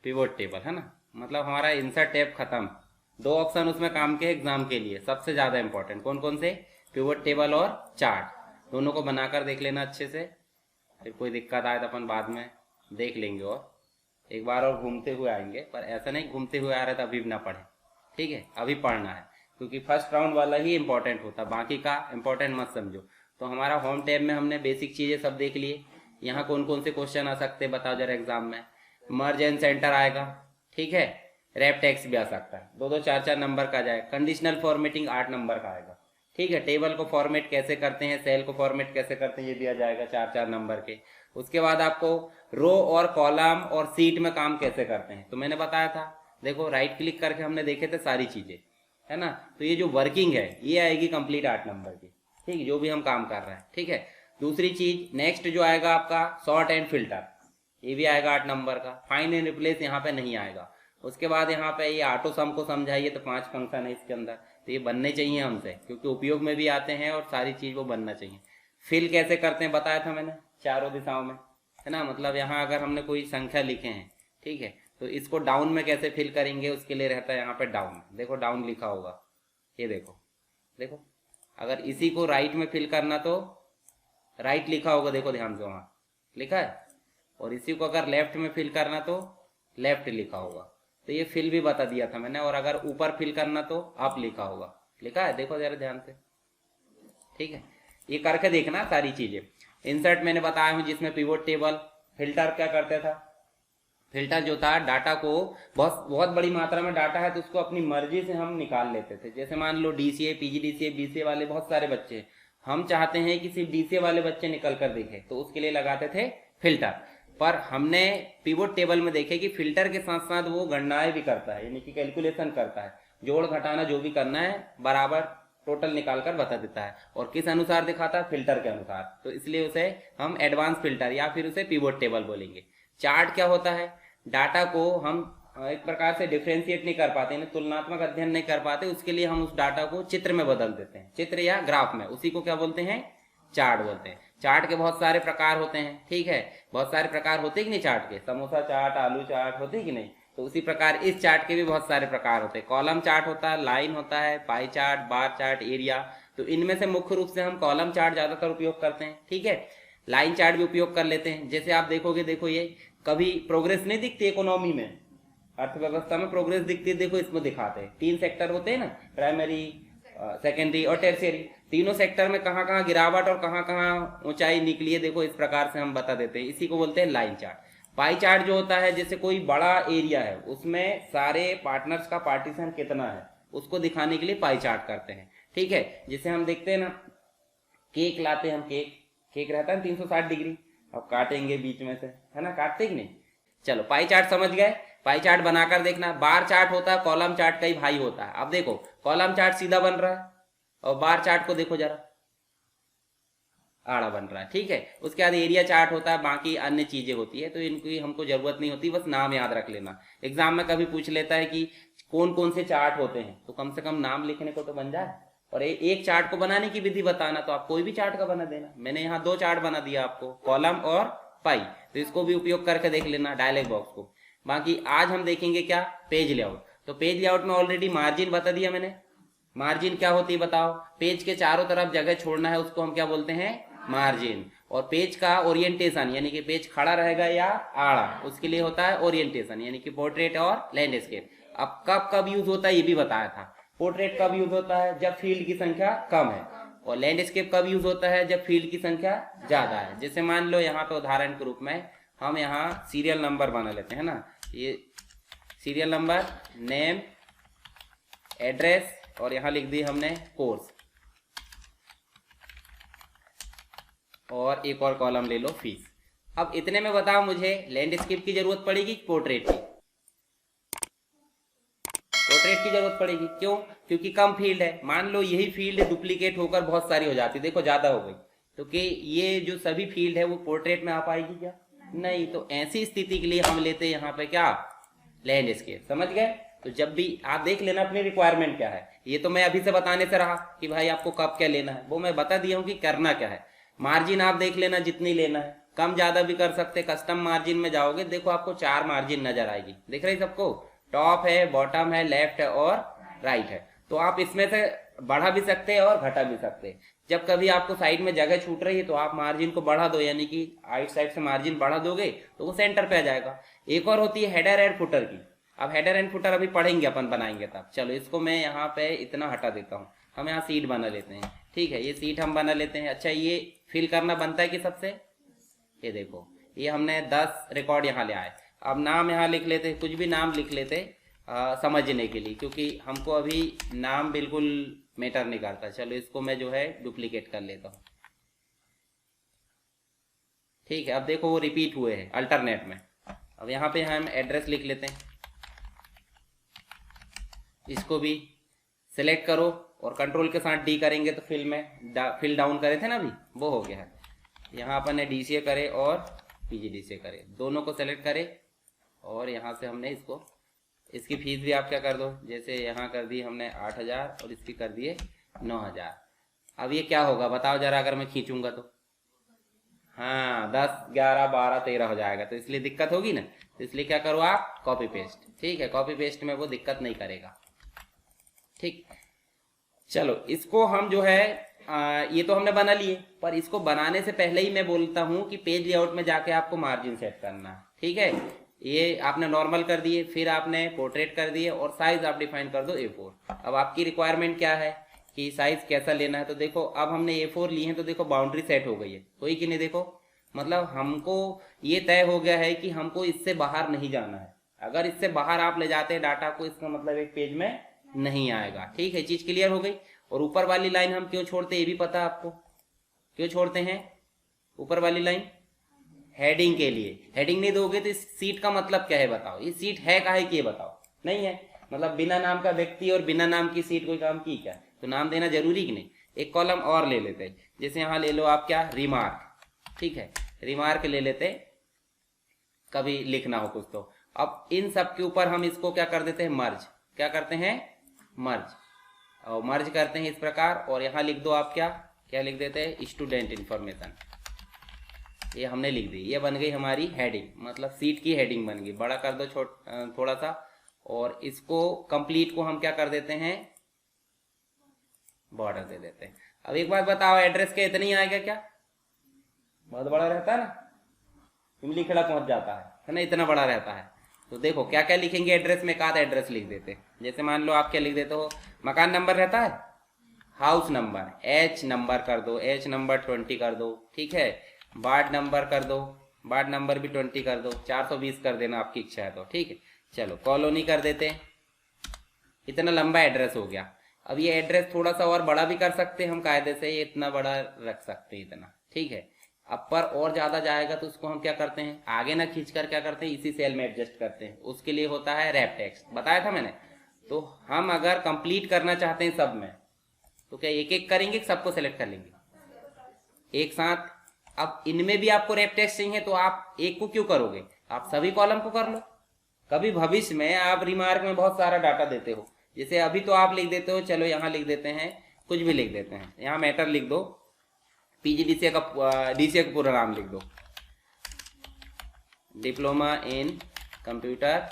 Pivot table, है ना। मतलब हमारा इंसर्ट टैब खत्म। दो ऑप्शन उसमें काम के एग्जाम के लिए सबसे ज़्यादा इंपॉर्टेंट कौन कौन से, पिवोट टेबल और चार्ट। दोनों को बनाकर देख लेना अच्छे से, फिर कोई दिक्कत आए तो अपन बाद में देख लेंगे और एक बार और घूमते हुए आएंगे। पर ऐसा नहीं घूमते हुए आ रहे तो अभी भी ना पढ़े, ठीक है, अभी पढ़ना है, क्योंकि फर्स्ट राउंड वाला ही इंपॉर्टेंट होता, बाकी का इंपॉर्टेंट मत समझो। तो हमारा होम टैब में हमने बेसिक चीज़ें सब देख लिए। यहाँ कौन कौन से क्वेश्चन आ सकते हैं बताओ जरा एग्जाम में। मर्ज एंड सेंटर आएगा, ठीक है, रैप टेक्स्ट भी आ सकता है, दो दो चार चार नंबर का जाएगा। कंडीशनल फॉर्मेटिंग 8 नंबर का आएगा, ठीक है। टेबल को फॉर्मेट कैसे करते हैं, सेल को फॉर्मेट कैसे करते हैं, ये भी आ जाएगा 4-4 नंबर के। उसके बाद आपको रो और कॉलम और सीट में काम कैसे करते हैं, तो मैंने बताया था, देखो राइट क्लिक करके हमने देखे थे सारी चीजें, है ना। तो ये जो वर्किंग है ये आएगी कंप्लीट 8 नंबर की, ठीक है, जो भी हम काम कर रहे हैं, ठीक है। दूसरी चीज नेक्स्ट जो आएगा आपका सॉर्ट एंड फिल्टर, ये भी आएगा 8 नंबर का। फाइंड एंड रिप्लेस यहाँ पे नहीं आएगा। उसके बाद यहाँ पे ये ऑटो सम को समझाइए, तो 5 फंक्शन है इसके अंदर, तो ये बनने चाहिए हमसे, क्योंकि उपयोग में भी आते हैं और सारी चीज वो बनना चाहिए। फिल कैसे करते हैं बताया था मैंने, चारों दिशाओं में, है ना। मतलब यहाँ अगर हमने कोई संख्या लिखे हैं, ठीक है, तो इसको डाउन में कैसे फिल करेंगे, उसके लिए रहता है यहाँ पे डाउन। देखो डाउन लिखा होगा, ये देखो, देखो अगर इसी को राइट में फिल करना तो राइट लिखा होगा, देखो ध्यान से वहां लिखा है। और इसी को अगर लेफ्ट में फिल करना तो लेफ्ट लिखा होगा। तो ये फिल भी बता दिया था मैंने। और अगर ऊपर फिल करना तो अप लिखा होगा, लिखा है, देखो जरा ध्यान से, ठीक है। ये करके देखना सारी चीजें। इंसर्ट मैंने बताया हूं, जिसमें पिवोट टेबल। फिल्टर क्या करते था, फिल्टर जो था डाटा को, बहुत बड़ी मात्रा में डाटा है तो उसको अपनी मर्जी से हम निकाल लेते थे। जैसे मान लो डीसीए, पीजीडीसीए, बीसीए वाले बहुत सारे बच्चे, हम चाहते हैं कि सिर्फ डीसीए वाले बच्चे निकल कर देखें, तो उसके लिए लगाते थे फिल्टर। पर हमने पिवोट टेबल में देखे कि फिल्टर के साथ साथ वो गणनाएं भी करता है, यानी कि कैलकुलेशन करता है, जोड़ घटाना जो भी करना है बराबर टोटल निकाल कर बता देता है। और किस अनुसार दिखाता है, फिल्टर के अनुसार। तो इसलिए उसे हम एडवांस फिल्टर या फिर उसे पिवोट टेबल बोलेंगे। चार्ट क्या होता है, डाटा को हम एक प्रकार से डिफ्रेंशिएट नहीं कर पाते, तुलनात्मक अध्ययन नहीं कर पाते, उसके लिए हम उस डाटा को चित्र में बदल देते हैं, चित्र या ग्राफ में, उसी को क्या बोलते हैं, चार्ट बोलते हैं। चार्ट के बहुत सारे प्रकार होते हैं, ठीक है, बहुत सारे प्रकार होते कि नहीं चार्ट के, समोसा चार्ट, आलू चार्ट होते कि नहीं। तो उसी प्रकार इस चार्ट के भी बहुत सारे प्रकार होते हैं। कॉलम चार्ट होता है, लाइन होता है, pie chart, bar chart, area. तो इनमें से मुख्य रूप से हम कॉलम चार्ट ज्यादातर उपयोग करते हैं, ठीक है। लाइन चार्ट भी उपयोग कर लेते हैं। जैसे आप देखोगे, देखो ये कभी प्रोग्रेस नहीं दिखती इकोनॉमी में, अर्थव्यवस्था में प्रोग्रेस दिखती है, देखो इसमें दिखाते हैं 3 सेक्टर होते हैं ना, प्राइमरी, सेकेंडरी और टर्शियरी। तीनों सेक्टर में कहाँ कहाँ गिरावट और कहाँ कहाँ ऊंचाई निकली है, देखो इस प्रकार से हम बता देते हैं। इसी को बोलते हैं लाइन चार्ट। पाई चार्ट जो होता है, जैसे कोई बड़ा एरिया है उसमें सारे पार्टनर्स का पार्टीशन कितना है, उसको दिखाने के लिए पाई चार्ट करते हैं, ठीक है। जैसे हम देखते हैं ना, केक लाते हैं हम, केक रहता है 360 डिग्री, अब काटेंगे बीच में से, है ना, काटते कि नहीं। चलो पाई चार्ट समझ गए, पाई चार्ट बनाकर देखना। बार चार्ट होता है, कॉलम चार्ट का ही भाई होता है। अब देखो कॉलम चार्ट सीधा बन रहा है और बार चार्ट को देखो जरा, आड़ा बन रहा है, ठीक है। उसके बाद एरिया चार्ट होता है, बाकी अन्य चीजें होती है, तो इनकी हमको जरूरत नहीं होती, बस नाम याद रख लेना। एग्जाम में कभी पूछ लेता है कि कौन कौन से चार्ट होते हैं, तो कम से कम नाम लिखने को तो बन जाए। और एक चार्ट को बनाने की विधि बताना, तो आप कोई भी चार्ट का बना देना। मैंने यहाँ 2 चार्ट बना दिया आपको, कॉलम और पाई, तो इसको भी उपयोग करके देख लेना डायलॉग बॉक्स को। बाकी आज हम देखेंगे क्या, पेज लेआउट। तो पेज लेआउट में ऑलरेडी मार्जिन बता दिया मैंने। मार्जिन क्या होती है बताओ, पेज के चारों तरफ जगह छोड़ना है, उसको हम क्या बोलते हैं, मार्जिन। और पेज का ओरिएंटेशन, यानी कि पेज खड़ा रहेगा या आड़ा, उसके लिए होता है ओरिएंटेशन, यानी कि पोर्ट्रेट और लैंडस्केप। अब कब कब यूज होता है ये भी बताया था। पोर्ट्रेट कब यूज होता है, जब फील्ड की संख्या कम है। और लैंडस्केप कब यूज होता है, जब फील्ड की संख्या ज्यादा है। जैसे मान लो यहाँ पे उदाहरण के रूप में हम यहाँ सीरियल नंबर बना लेते हैं ना, ये सीरियल नंबर, नेम, एड्रेस, और यहाँ लिख दी हमने कोर्स, और एक और कॉलम ले लो फीस। अब इतने में बताओ मुझे लैंडस्केप की जरूरत पड़ेगी कि पोर्ट्रेट की, पोर्ट्रेट की जरूरत पड़ेगी। क्यों, क्योंकि कम फील्ड है। मान लो यही फील्ड डुप्लीकेट होकर बहुत सारी हो जाती, देखो ज्यादा हो गई, तो कि ये जो सभी फील्ड है वो पोर्ट्रेट में आ पाएगी क्या, नहीं। तो ऐसी स्थिति के लिए हम लेते हैं यहाँ पे क्या, लैंडस्केप। समझ गए। तो जब भी आप देख लेना अपनी रिक्वायरमेंट क्या है। ये तो मैं अभी से बताने से रहा कि भाई आपको कब क्या लेना है, वो मैं बता दिया हूँ कि करना क्या है। मार्जिन आप देख लेना जितनी लेना है, कम ज्यादा भी कर सकते। कस्टम मार्जिन में जाओगे, देखो आपको 4 मार्जिन नजर आएगी, दिख रही सबको, टॉप है, बॉटम है, लेफ्ट है और राइट है। तो आप इसमें से बढ़ा भी सकते हैं और घटा भी सकते हैं। जब कभी आपको साइड में जगह छूट रही है तो आप मार्जिन को बढ़ा दो, यानी कि आइट साइड से मार्जिन बढ़ा दोगे तो वो सेंटर पे आ जाएगा। एक और होती है हेडर एंड फुटर की। अब हेडर एंड फुटर अभी पढ़ेंगे अपन, बनाएंगे तब। चलो इसको मैं यहाँ पे इतना हटा देता हूँ, हम यहाँ सीट बना लेते हैं। ठीक है, ये सीट हम बना लेते हैं। अच्छा, ये फिल करना बनता है कि सबसे, ये देखो ये हमने 10 रिकॉर्ड यहाँ ले आए। अब नाम यहाँ लिख लेते, कुछ भी नाम लिख लेते समझने के लिए, क्योंकि हमको अभी नाम बिल्कुल मैटर नहीं करता। चलो इसको मैं जो है डुप्लीकेट कर लेता हूँ। ठीक है, अब देखो वो रिपीट हुए हैं अल्टरनेट में। अब यहाँ पे हम एड्रेस लिख लेते हैं, इसको भी सिलेक्ट करो और कंट्रोल के साथ डी करेंगे तो फिल डाउन करे थे ना अभी, वो हो गया है। यहाँ अपन ने डीसीए करे और पीजीडीसीए करे, दोनों को सेलेक्ट करे और यहाँ से हमने इसको, इसकी फीस भी आप क्या कर दो, जैसे यहाँ कर दी हमने 8000 और इसकी कर दिए 9000। अब ये क्या होगा बताओ जरा, अगर मैं खींचूंगा तो हाँ 10 11 12 13 हो जाएगा, तो इसलिए दिक्कत होगी ना। तो इसलिए क्या करो आप, कॉपी पेस्ट। ठीक है, कॉपी पेस्ट में वो दिक्कत नहीं करेगा। ठीक, चलो इसको हम जो है ये तो हमने बना लिए, पर इसको बनाने से पहले ही मैं बोलता हूँ कि पेज लेआउट में जाके आपको मार्जिन सेट करना है। ठीक है, ये आपने नॉर्मल कर दिए, फिर आपने पोर्ट्रेट कर दिए और साइज आप डिफाइन कर दो A4। अब आपकी रिक्वायरमेंट क्या है कि साइज कैसा लेना है, तो देखो अब हमने A4 लिए हैं तो देखो बाउंड्री सेट हो गई है, हुई कि नहीं। देखो मतलब हमको ये तय हो गया है कि हमको इससे बाहर नहीं जाना है। अगर इससे बाहर आप ले जाते हैं डाटा को, इसका मतलब एक पेज में नहीं आएगा। ठीक है, चीज क्लियर हो गई। और ऊपर वाली लाइन हम क्यों छोड़ते हैं ये भी पता है आपको, क्यों छोड़ते हैं ऊपर वाली लाइन, हेडिंग के लिए। हेडिंग नहीं दोगे तो इस सीट का मतलब क्या है बताओ, ये सीट है काहे की, बताओ नहीं है। मतलब बिना नाम का व्यक्ति और बिना नाम की सीट कोई काम की क्या, तो नाम देना जरूरी कि नहीं। एक कॉलम और ले लेते हैं, जैसे यहाँ ले लो आप क्या, रिमार्क। ठीक है, रिमार्क ले लेते, कभी लिखना हो कुछ तो। अब इन सब के ऊपर हम इसको क्या कर देते हैं, मर्ज। क्या करते हैं, मर्ज। और मर्ज करते हैं इस प्रकार, और यहाँ लिख दो आप क्या क्या लिख देते हैं, स्टूडेंट इंफॉर्मेशन। ये हमने लिख दी, ये बन गई हमारी हेडिंग, मतलब सीट की हेडिंग बन गई। बड़ा कर दो थोड़ा सा, और इसको कंप्लीट को हम क्या कर देते हैं, बॉर्डर दे देते हैं। अब एक बात बताओ, एड्रेस के इतना ही आएगा क्या, बहुत बड़ा रहता है ना, इमली खेड़ा पहुंच जाता है ना, इतना बड़ा रहता है। तो देखो क्या क्या लिखेंगे एड्रेस में, एक आधा एड्रेस लिख देते। जैसे मान लो आप क्या लिख देते हो, मकान नंबर रहता है, हाउस नंबर, H नंबर कर दो, H नंबर 20 कर दो। ठीक है, वार्ड नंबर कर दो, वार्ड नंबर भी 20 कर दो, 420 कर देना आपकी इच्छा है तो। ठीक है, चलो कॉलोनी कर देते हैं। इतना लंबा एड्रेस हो गया। अब ये एड्रेस थोड़ा सा और बड़ा भी कर सकते हैं हम कायदे से, ये इतना बड़ा रख सकते हैं इतना। ठीक है, अब पर और ज्यादा जाएगा तो उसको हम क्या करते हैं, आगे ना खींचकर क्या करते हैं, इसी सेल में एडजस्ट करते हैं। उसके लिए होता है रैप टेक्स्ट, बताया था मैंने। तो हम अगर कंप्लीट करना चाहते हैं सब में, तो क्या एक एक करेंगे, सबको सेलेक्ट कर लेंगे एक साथ। अब इनमें भी आपको रैप टेक्स्ट चाहिए तो आप एक को क्यों करोगे, आप सभी कॉलम को कर लो। कभी भविष्य में आप रिमार्क में बहुत सारा डाटा देते हो, जैसे अभी तो आप लिख देते हो, चलो यहाँ लिख देते हैं, कुछ भी लिख देते हैं, यहाँ मैटर लिख दो, पीजीडीसीए का डीसीए का पूरा नाम लिख दो, डिप्लोमा इन कंप्यूटर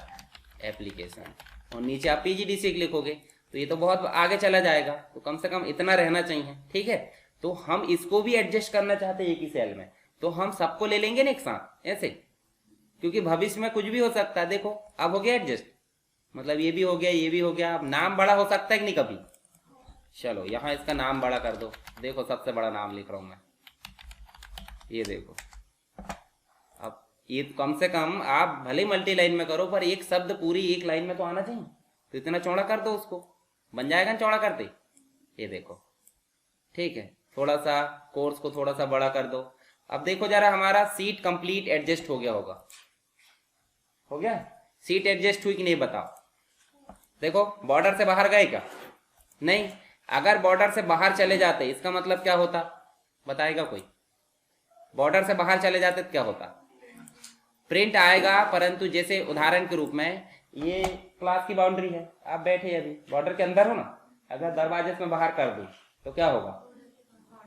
एप्लीकेशन, और नीचे आप पीजीडीसीए लिखोगे तो ये तो बहुत आगे चला जाएगा। तो कम से कम इतना रहना चाहिए। ठीक है, तो हम इसको भी एडजस्ट करना चाहते हैं एक ही सेल में, तो हम सबको ले लेंगे ना एक साथ ऐसे, क्योंकि भविष्य में कुछ भी हो सकता है। देखो अब हो गया एडजस्ट, मतलब ये भी हो गया, ये भी हो गया। अब नाम बड़ा हो सकता है कि नहीं कभी, चलो यहाँ इसका नाम बड़ा कर दो। देखो सबसे बड़ा नाम लिख रहा हूं मैं, ये देखो। अब ये कम से कम आप भले मल्टी लाइन में करो, पर एक शब्द पूरी एक लाइन में तो आना चाहिए, तो इतना चौड़ा कर दो, उसको बन जाएगा ना चौड़ा करते। ये देखो, ठीक है, थोड़ा सा कोर्स को थोड़ा सा बड़ा कर दो। अब देखो जरा हमारा सीट कंप्लीट एडजस्ट हो गया होगा, हो गया सीट एडजस्ट हुई कि नहीं बताओ। देखो बॉर्डर से बाहर गए क्या, नहीं। अगर बॉर्डर से बाहर चले जाते इसका मतलब क्या होता, बताएगा कोई, बॉर्डर से बाहर चले जाते तो क्या होता, प्रिंट आएगा। परंतु जैसे उदाहरण के रूप में ये क्लास की बाउंड्री है, आप बैठे अभी बॉर्डर के अंदर हो ना, अगर दरवाजे से बाहर कर दूं तो क्या होगा,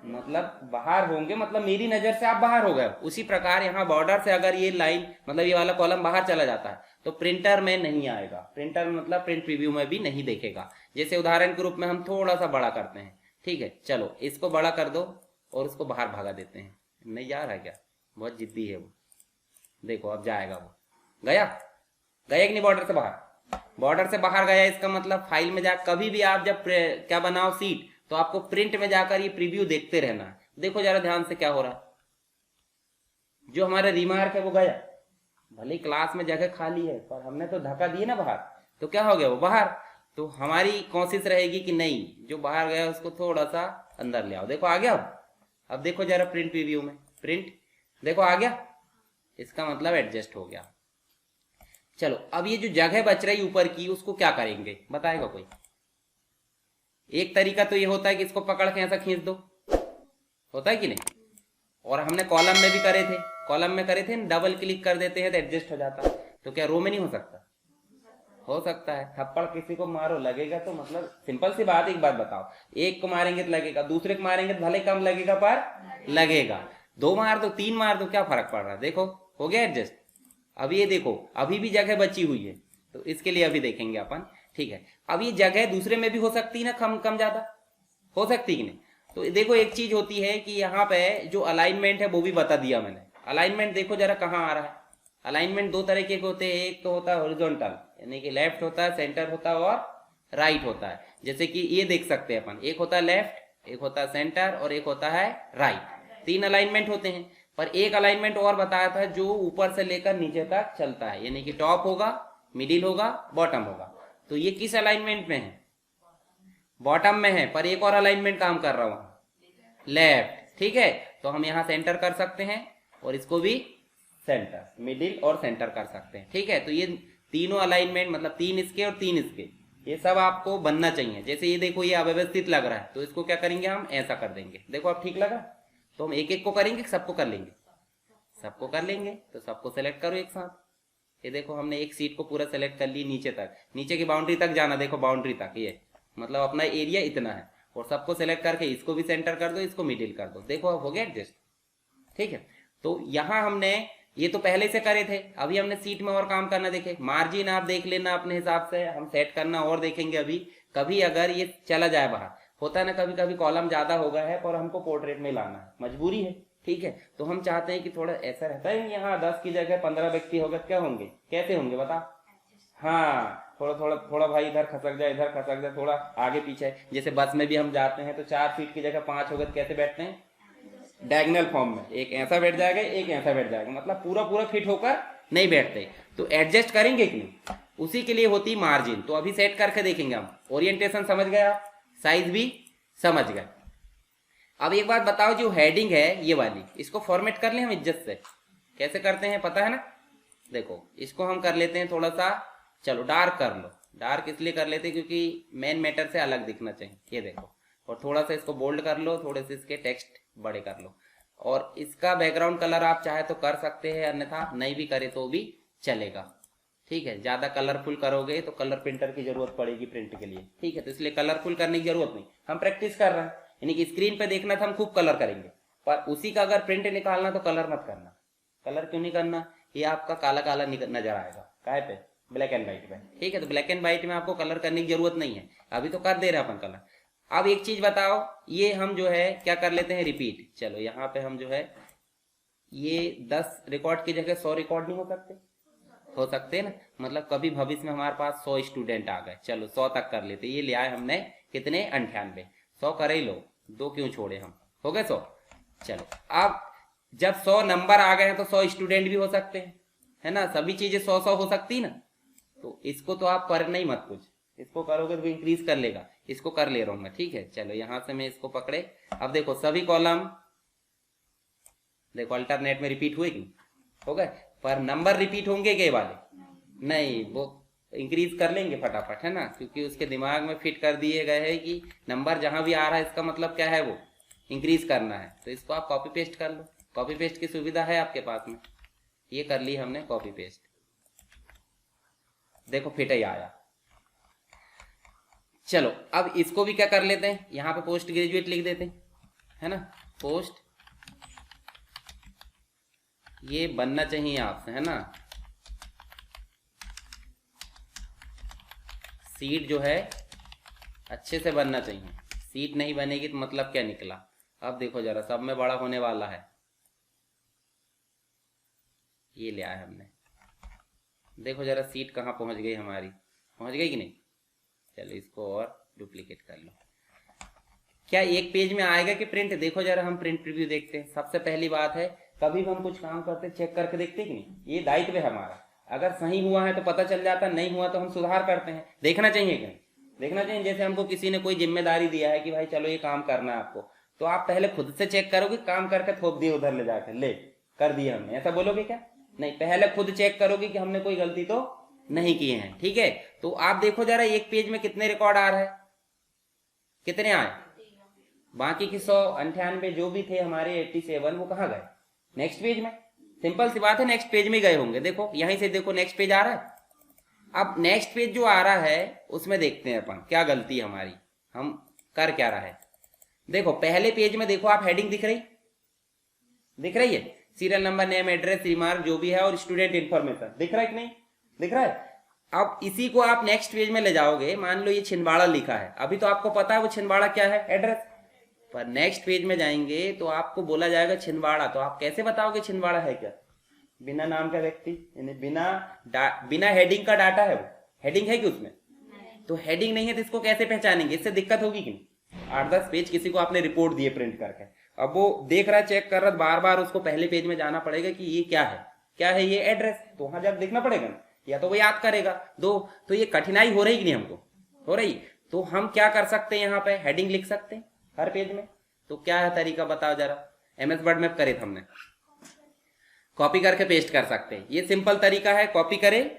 मतलब बाहर होंगे, मतलब मेरी नजर से आप बाहर हो गए। उसी प्रकार यहाँ बॉर्डर से अगर ये लाइन मतलब ये वाला कॉलम बाहर चला जाता है तो प्रिंटर में नहीं आएगा, प्रिंटर में मतलब प्रिंट प्रीव्यू में भी नहीं देखेगा। जैसे उदाहरण के रूप में हम थोड़ा सा बड़ा करते हैं, ठीक है, चलो इसको बड़ा कर दो और इसको बाहर भगा देते हैं। नहीं जा रहा है क्या? बहुत जिद्दी है वो। देखो अब जाएगा, वो गया, गया कि नहीं बॉर्डर से बाहर? बॉर्डर से बाहर गया, इसका मतलब फाइल में जा कभी भी आप जब क्या बनाओ सीट, तो आपको प्रिंट में जाकर ये प्रीव्यू देखते रहना है। देखो जरा ध्यान से क्या हो रहा है। जो हमारा रिमार्क है वो गया, भले क्लास में जगह खाली है पर हमने तो धक्का दिए ना बाहर, तो क्या हो गया वो बाहर। तो हमारी कोशिश रहेगी कि नहीं, जो बाहर गया उसको थोड़ा सा अंदर ले आओ। देखो आ गया। अब देखो जरा प्रिंट प्रीव्यू में, प्रिंट देखो आ गया, इसका मतलब एडजस्ट हो गया। चलो अब ये जो जगह बच रही ऊपर की उसको क्या करेंगे, बताएगा कोई? एक तरीका तो ये होता है कि इसको पकड़ के ऐसा खींच दो, होता है कि नहीं? और हमने कॉलम में भी करे थे, कॉलम में करे थे, डबल क्लिक कर देते हैं तो एडजस्ट हो जाता है। तो क्या रो में नहीं हो सकता? हो सकता है। थप्पड़ किसी को मारो लगेगा, तो मतलब सिंपल सी बात, एक बात बताओ, एक को मारेंगे तो लगेगा, दूसरे को मारेंगे तो भले कम लगेगा पर लगेगा। दो मार दो, तीन मार दो, क्या फर्क पड़ रहा है? देखो हो गया एडजस्ट। अब ये देखो अभी भी जगह बची हुई है, तो इसके लिए अभी देखेंगे अपन, ठीक है। अब ये जगह दूसरे में भी हो सकती है ना, कम कम ज्यादा हो सकती है कि नहीं? तो देखो एक चीज होती है कि यहाँ पे जो अलाइनमेंट है वो भी बता दिया मैंने। अलाइनमेंट देखो जरा कहाँ आ रहा है। अलाइनमेंट दो तरह के होते हैं, एक तो होता है हॉरिजॉन्टल, यानी कि लेफ्ट होता है, सेंटर होता है और राइट होता है। जैसे कि ये देख सकते हैं अपन, एक होता है लेफ्ट, एक होता है सेंटर और एक होता है राइट। तीन अलाइनमेंट होते हैं, पर एक अलाइनमेंट और बताया था जो ऊपर से लेकर नीचे तक चलता है, यानी कि टॉप होगा, मिडिल होगा, बॉटम होगा। तो ये किस अलाइनमेंट में है? बॉटम में है, पर एक और अलाइनमेंट काम कर रहा हूं, लेफ्ट, ठीक है। तो हम यहां सेंटर कर सकते हैं और इसको भी सेंटर, मिडिल और सेंटर कर सकते हैं, ठीक है। तो ये तीनों अलाइनमेंट मतलब तीन इसके और तीन इसके, ये सब आपको बनना चाहिए। जैसे ये देखो ये अव्यवस्थित लग रहा है, तो इसको क्या करेंगे हम, ऐसा कर देंगे। देखो अब ठीक लगा। तो हम एक एक को करेंगे, सबको कर लेंगे? सबको कर लेंगे। तो सबको सेलेक्ट करो एक साथ। ये देखो हमने एक सीट को पूरा सेलेक्ट कर ली, नीचे तक, नीचे की बाउंड्री तक जाना, देखो बाउंड्री तक, ये मतलब अपना एरिया इतना है। और सबको सेलेक्ट करके इसको भी सेंटर कर दो, इसको मिडिल कर दो। देखो अब हो गया एडजस्ट, ठीक है। तो यहां हमने ये तो पहले से करे थे, अभी हमने सीट में और काम करना। देखे मार्जिन आप देख लेना अपने हिसाब से, हम सेट करना और देखेंगे अभी। कभी अगर ये चला जाए बाहर, होता है ना कभी कभी कॉलम ज्यादा हो गया है पर हमको पोर्ट्रेट में लाना है, मजबूरी है, ठीक है। तो हम चाहते हैं कि थोड़ा ऐसा रहता है, यहाँ 10 की जगह 15 व्यक्ति हो गए, क्या होंगे, कैसे होंगे बता? हाँ थोड़ा थोड़ा थोड़ा भाई, इधर खसक जाए, इधर खसक जाए, थोड़ा आगे पीछे। जैसे बस में भी हम जाते हैं तो 4 सीट की जगह 5 हो गए, कैसे बैठते हैं, डायगोनल फॉर्म में, एक ऐसा बैठ जाएगा, एक ऐसा बैठ जाएगा, मतलब पूरा पूरा फिट होकर नहीं बैठते। तो एडजस्ट करेंगे कि नहीं, उसी के लिए होती मार्जिन। तो अभी सेट करके देखेंगे हम। ओरिएंटेशन समझ गया, साइज भी समझ गए। अब एक बात बताओ, जो हेडिंग है ये वाली, इसको फॉर्मेट कर ले हम इज्जत से। कैसे करते हैं पता है ना? देखो इसको हम कर लेते हैं थोड़ा सा, चलो डार्क कर लो। डार्क इसलिए कर लेते हैं क्योंकि मेन मैटर से अलग दिखना चाहिए, ये देखो। और थोड़ा सा इसको बोल्ड कर लो, थोड़े से इसके टेक्स्ट बड़े कर लो। और इसका बैकग्राउंड कलर आप चाहे तो कर सकते हैं, अन्यथा नहीं भी करे तो भी चलेगा, ठीक है। ज्यादा कलरफुल करोगे तो कलर प्रिंटर की जरूरत पड़ेगी प्रिंट के लिए, ठीक है। तो इसलिए कलरफुल करने की जरूरत नहीं, हम प्रैक्टिस कर रहे हैं। यानी कि स्क्रीन पे देखना था हम खूब कलर करेंगे, पर उसी का अगर प्रिंट निकालना तो कलर मत करना। कलर क्यों नहीं करना, ये आपका काला काला नजर आएगा, काहे पे, ब्लैक एंड व्हाइट में, ठीक है। तो ब्लैक एंड व्हाइट में आपको कलर करने की जरूरत नहीं है, अभी तो कर दे रहे अपन कलर। अब एक चीज बताओ, ये हम जो है क्या कर लेते हैं, रिपीट। चलो यहाँ पे हम जो है ये 10 रिकॉर्ड की जगह 100 रिकॉर्ड नहीं हो सकते? हो सकते हैं ना। मतलब कभी भविष्य में हमारे पास 100 स्टूडेंट आ गए, चलो 100 तक कर लेते। ये ले आए हमने कितने, 98। 100 कर ही लो, 2 क्यों छोड़े हम, हो गए 100। चलो अब जब 100 नंबर आ गए हैं तो 100 स्टूडेंट भी हो सकते हैं, है ना। सभी चीजें 100-100 हो सकती ना। तो इसको तो आप करना ही मत कुछ, इसको करोगे तो इंक्रीज कर लेगा। इसको कर ले रहा हूं मैं, ठीक है। चलो यहां से मैं इसको पकड़े। अब देखो सभी कॉलम देखो अल्टरनेट में रिपीट हुए कि हो गए, पर नंबर रिपीट होंगे के वाले नहीं, वो इंक्रीज कर लेंगे फटाफट, है ना। क्योंकि उसके दिमाग में फिट कर दिए गए है कि नंबर जहां भी आ रहा है इसका मतलब क्या है, वो इंक्रीज करना है। तो इसको आप कॉपी पेस्ट कर लो, कॉपी पेस्ट की सुविधा है आपके पास में। ये कर ली हमने कॉपी पेस्ट, देखो फिट ही आया। चलो अब इसको भी क्या कर लेते हैं, यहाँ पे पोस्ट ग्रेजुएट लिख देते हैं, है ना, पोस्ट ये बनना चाहिए आपसे, है ना। सीट जो है अच्छे से बनना चाहिए, सीट नहीं बनेगी तो मतलब क्या निकला। अब देखो जरा, सब में बड़ा होने वाला है, ये ले आए हमने। देखो जरा सीट कहाँ पहुंच गई हमारी, पहुंच गई कि नहीं। चलो इसको और डुप्लीकेट कर लो। क्या एक पेज में आएगा कि प्रिंट, देखो जरा हम प्रिंट प्रीव्यू देखते हैं। सबसे पहली बात है, कभी भी हम कुछ काम करते चेक करके देखते कि नहीं, ये दायित्व है हमारा। अगर सही हुआ है तो पता चल जाता, नहीं हुआ तो हम सुधार करते हैं। देखना चाहिए कि नहीं, देखना चाहिए। जैसे हमको किसी ने कोई जिम्मेदारी दिया है कि भाई चलो ये काम करना है आपको, तो आप पहले खुद से चेक करोगे, काम करके थोप दिए उधर ले जाकर, ले कर दिया हमने, ऐसा बोलोगे क्या? नहीं, पहले खुद चेक करोगे कि हमने कोई गलती तो नहीं किए हैं। ठीक है, तो आप देखो जरा एक पेज में कितने रिकॉर्ड आ रहे हैं, कितने आए, बाकी की 198 जो भी थे हमारे 87 वो कहाँ गए, नेक्स्ट पेज में। सिंपल सी बात है, नेक्स्ट पेज में गए होंगे। देखो यहीं से देखो नेक्स्ट पेज आ रहा है। अब नेक्स्ट पेज जो आ रहा है उसमें देखते हैं अपन क्या गलती हमारी, हम कर क्या रहा है। देखो पहले पेज में देखो आप, हेडिंग दिख रही, दिख रही है, serial number, name, address, remark जो भी है और स्टूडेंट इन्फॉर्मेशन, दिख रहा है कि नहीं, दिख रहा है। अब इसी को आप नेक्स्ट पेज में ले जाओगे, मान लो ये छिंदवाड़ा लिखा है, अभी तो आपको पता है वो छिंदवाड़ा क्या है, एड्रेस। पर नेक्स्ट पेज में जाएंगे तो आपको बोला जाएगा छिंदवाड़ा, तो आप कैसे बताओगे छिंदवाड़ा है क्या? बिना नाम का व्यक्ति, यानी बिना हेडिंग का डाटा है वो, हेडिंग है कि उसमें, तो हेडिंग नहीं है तो इसको कैसे पहचानेंगे, इससे दिक्कत होगी कि नहीं। 8-10 पेज किसी को आपने रिपोर्ट दिए प्रिंट करके, अब वो देख रहा है, चेक कर रहा है, बार बार उसको पहले पेज में जाना पड़ेगा कि ये क्या है, क्या है ये एड्रेस, तो वहां जब देखना पड़ेगा ना, या तो वो याद करेगा दो, तो ये कठिनाई हो रही कि नहीं हमको, हो रही। तो हम क्या कर सकते हैं, यहाँ पे हेडिंग लिख सकते हैं हर पेज में। तो क्या है तरीका बताओ जरा, MS वर्ड में करे थे हमने, कॉपी करके पेस्ट कर सकते हैं, ये सिंपल तरीका है, कॉपी करें।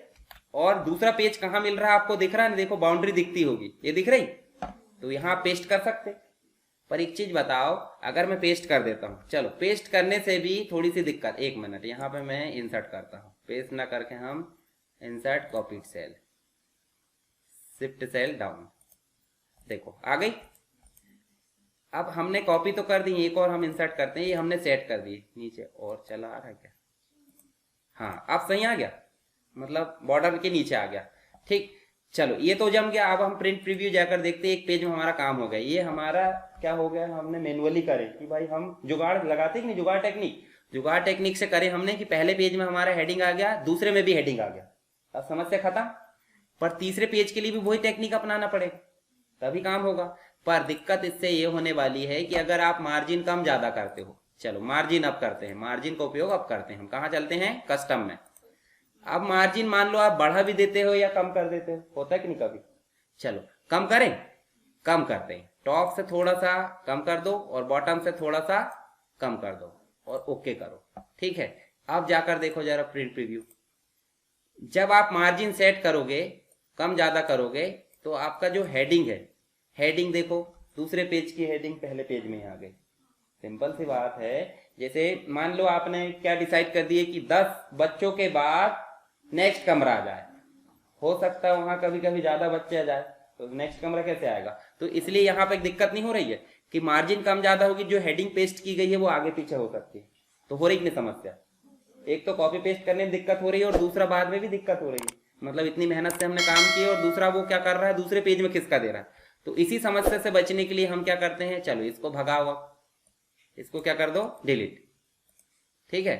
और दूसरा पेज कहाँ मिल रहा है आपको, दिख रहा है, देखो बाउंड्री दिखती होगी, ये दिख रही, तो यहाँ पेस्ट कर सकते। पर एक चीज बताओ, अगर मैं पेस्ट कर देता हूँ, चलो पेस्ट करने से भी थोड़ी सी दिक्कत, एक मिनट यहाँ पे मैं इंसर्ट करता हूँ, पेस्ट ना करके हम insert copied cell, shift cell down, देखो आ गई। अब हमने कॉपी तो कर दी, एक और हम इंसर्ट करते हैं, ये हमने सेट कर दिए नीचे, और चला आ रहा है क्या, हाँ अब सही आ गया, मतलब बॉर्डर के नीचे आ गया। ठीक, चलो ये तो जम गया। अब हम प्रिंट प्रीव्यू जाकर देखते हैं, एक पेज में हमारा काम हो गया। ये हमारा क्या हो गया, हमने मैनुअली करे कि भाई हम जुगाड़ लगाते कि नहीं, जुगाड़ टेक्निक से करे हमने कि पहले पेज में हमारा हेडिंग आ गया, दूसरे में भी हेडिंग आ गया, अब समस्या खत्म। पर तीसरे पेज के लिए भी वही टेक्निक अपनाना पड़ेगा, तभी काम होगा। पर दिक्कत इससे ये होने वाली है कि अगर आप मार्जिन कम ज्यादा करते हो, चलो मार्जिन अब करते हैं, मार्जिन का उपयोग अब करते हैं हम, कहाँ चलते हैं, कस्टम में। अब मार्जिन मान लो आप बढ़ा भी देते हो या कम कर देते हो, होता है कि नहीं कभी। चलो कम करें, कम करते हैं, टॉप से थोड़ा सा कम कर दो और बॉटम से थोड़ा सा कम कर दो और ओके करो, ठीक है। अब जाकर देखो जरा प्रिंट प्रीव्यू, जब आप मार्जिन सेट करोगे, कम ज्यादा करोगे, तो आपका जो हेडिंग है, हेडिंग देखो दूसरे पेज की हेडिंग पहले पेज में आ गई। सिंपल सी बात है, जैसे मान लो आपने क्या डिसाइड कर दिए कि 10 बच्चों के बाद नेक्स्ट कमरा आ जाए, हो सकता है वहां कभी कभी ज्यादा बच्चे आ जाए, तो नेक्स्ट कमरा कैसे आएगा। तो इसलिए यहाँ पे दिक्कत नहीं हो रही है कि मार्जिन कम ज्यादा होगी, जो हेडिंग पेस्ट की गई है वो आगे पीछे हो सकती है, तो हो रही नहीं समस्या। एक तो कॉपी पेस्ट करने में दिक्कत हो रही है और दूसरा बाद में भी दिक्कत हो रही है, मतलब इतनी मेहनत से हमने काम किया और दूसरा वो क्या कर रहा है, दूसरे पेज में खिसका दे रहा है। तो इसी समस्या से बचने के लिए हम क्या करते हैं, चलो इसको भगाओ, इसको क्या कर दो, डिलीट, ठीक है।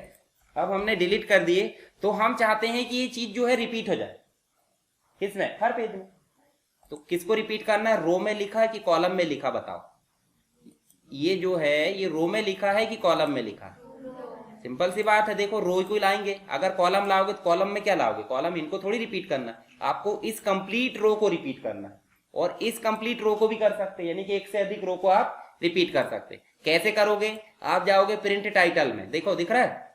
अब हमने डिलीट कर दिए, तो हम चाहते हैं कि ये चीज जो है रिपीट हो जाए, किसमें, हर पेज में। तो किसको रिपीट करना है, रो में लिखा है कि कॉलम में लिखा, बताओ। ये जो है ये रो में लिखा है कि कॉलम में लिखा है, सिंपल सी बात है। देखो रो को लाएंगे, अगर कॉलम लाओगे तो कॉलम में क्या लाओगे, कॉलम इनको थोड़ी रिपीट करना है, आपको इस कंप्लीट रो को रिपीट करना है। और इस कंप्लीट रो को भी कर सकते हैं, यानी कि एक से अधिक रो को आप रिपीट कर सकते हैं। कैसे करोगे, आप जाओगे प्रिंट टाइटल में, देखो दिख रहा है,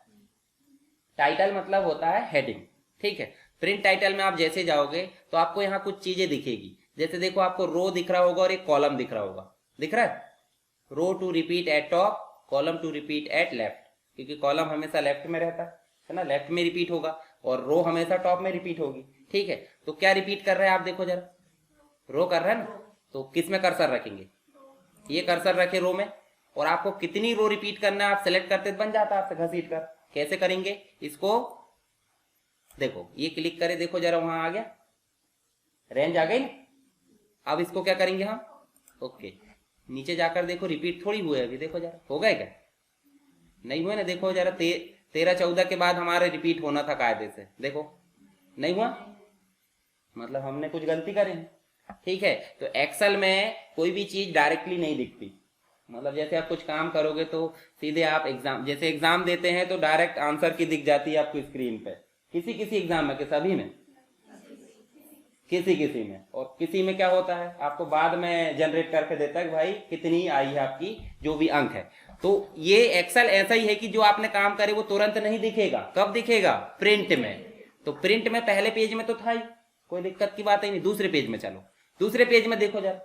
टाइटल मतलब होता है हेडिंग, ठीक है। प्रिंट टाइटल में आप जैसे जाओगे तो आपको यहाँ कुछ चीजें दिखेगी, जैसे देखो आपको रो दिख रहा होगा और एक कॉलम दिख रहा होगा, दिख रहा है, row to repeat at top, column to repeat at left, क्योंकि कॉलम हमेशा लेफ्ट में रहता है ना, लेफ्ट में रिपीट होगा, और रो हमेशा टॉप में रिपीट होगी, ठीक है। तो क्या रिपीट कर रहे हैं आप, देखो जरा, रो कर रहे हैं ना, तो किस में कर्सर रखेंगे, ये कर्सर रखे रो में, और आपको कितनी रो रिपीट करना है आप सेलेक्ट करते बन जाता है आपसे घसीट कर। कैसे करेंगे इसको, देखो ये क्लिक करे, देखो जरा वहां आ गया, रेंज आ गई ना। अब इसको क्या करेंगे हम, ओके नीचे जाकर देखो रिपीट थोड़ी हुए अभी, देखो जरा हो गए क्या, नहीं हुए ना। देखो जरा 13-14 के बाद हमारे रिपीट होना था कायदे से, देखो नहीं हुआ, मतलब हमने कुछ गलती करी है। ठीक है, तो एक्सेल में कोई भी चीज डायरेक्टली नहीं दिखती, मतलब जैसे आप कुछ काम करोगे तो सीधे आप एग्जाम, जैसे एग्जाम देते हैं तो डायरेक्ट आंसर की दिख जाती है आपको स्क्रीन पे, किसी किसी एग्जाम में, कि सभी में, किसी किसी में, और किसी में क्या होता है आपको बाद में जनरेट करके देता है कि भाई कितनी आई है आपकी जो भी अंक है। तो ये एक्सेल ऐसा ही है कि जो आपने काम करे वो तुरंत नहीं दिखेगा, कब दिखेगा, प्रिंट में। तो प्रिंट में पहले पेज में तो था ही, कोई दिक्कत की बात ही नहीं। दूसरे पेज में चलो, दूसरे पेज में देखो जरा,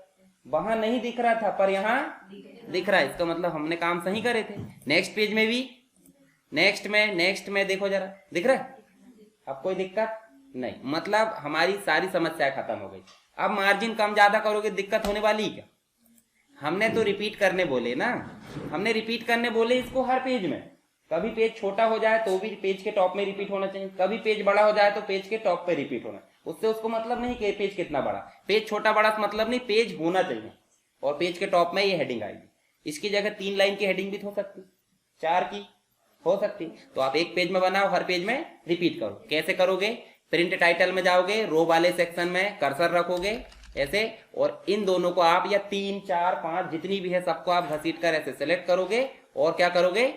वहां नहीं दिख रहा था पर यहाँ दिख रहा है, इसका मतलब हमने काम सही करे थे। नेक्स्ट पेज में भी, नेक्स्ट में देखो जरा दिख रहा है, अब कोई दिक्कत नहीं, मतलब हमारी सारी समस्या खत्म हो गई। अब मार्जिन कम ज्यादा करोगे दिक्कत होने वाली क्या, हमने तो रिपीट करने बोले ना, हमने रिपीट करने बोले इसको हर पेज में। कभी पेज छोटा हो जाए तो भी पेज के टॉप में रिपीट होना चाहिए, कभी पेज बड़ा हो जाए तो पेज के टॉप पे रिपीट होना, उससे उसको मतलब नहीं कि पेज कितना बड़ा, पेज छोटा बड़ा मतलब नहीं, पेज होना चाहिए और पेज के टॉप में ये हेडिंग आएगी। इसकी जगह 3 लाइन की हेडिंग भी हो सकती, 4 की हो सकती, तो आप एक पेज में बनाओ, हर पेज में रिपीट करो। कैसे करोगे, प्रिंट टाइटल में जाओगे, रो वाले सेक्शन में कर्सर रखोगे ऐसे, और इन दोनों को आप या 3, 4, 5 जितनी भी है सबको आप घसीट कर ऐसे सेलेक्ट करोगे और क्या करोगे,